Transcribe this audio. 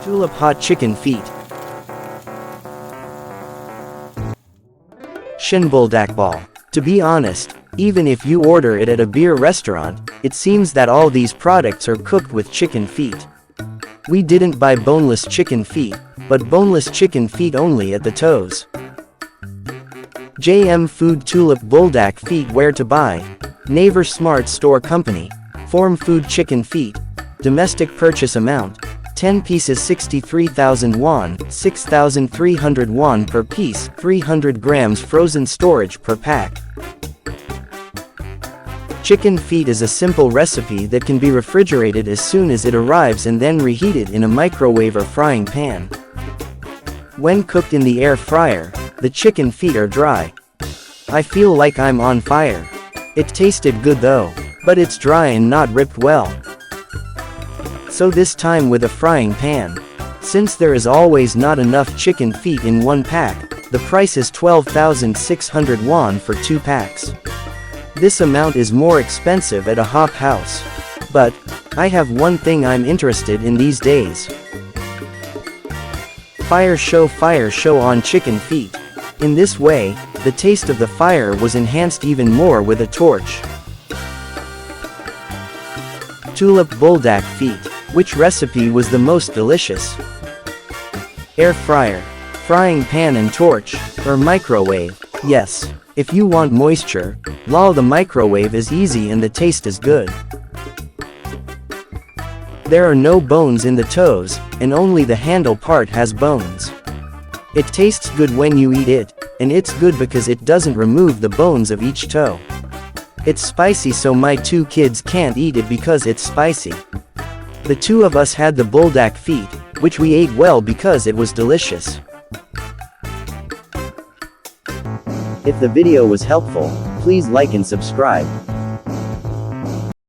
Tulip hot chicken feet. Buldak. To be honest, even if you order it at a beer restaurant, it seems that all these products are cooked with chicken feet. We didn't buy boneless chicken feet, but boneless chicken feet only at the toes. JM Food Tulip Buldak feet. Where to buy? Naver Smart Store Company. Form Food Chicken Feet. Domestic purchase amount 10 pieces 63,000 won, 6,300 won per piece, 300 grams frozen storage per pack. Chicken feet is a simple recipe that can be refrigerated as soon as it arrives and then reheated in a microwave or frying pan. When cooked in the air fryer, the chicken feet are dry. I feel like I'm on fire. It tasted good though, but it's dry and not ripped well. So this time with a frying pan. Since there is always not enough chicken feet in one pack, the price is 12,600 won for 2 packs. This amount is more expensive at a hop house. But I have one thing I'm interested in these days. Fire show on chicken feet. In this way, the taste of the fire was enhanced even more with a torch. Tulip Buldak feet. Which recipe was the most delicious? Air fryer, frying pan and torch, or microwave? Yes. If you want moisture, the microwave is easy and the taste is good. There are no bones in the toes, and only the handle part has bones. It tastes good when you eat it, and it's good because it doesn't remove the bones of each toe. It's spicy, so my 2 kids can't eat it because it's spicy. The 2 of us had the buldak feet, which we ate well because it was delicious. If the video was helpful, please like and subscribe.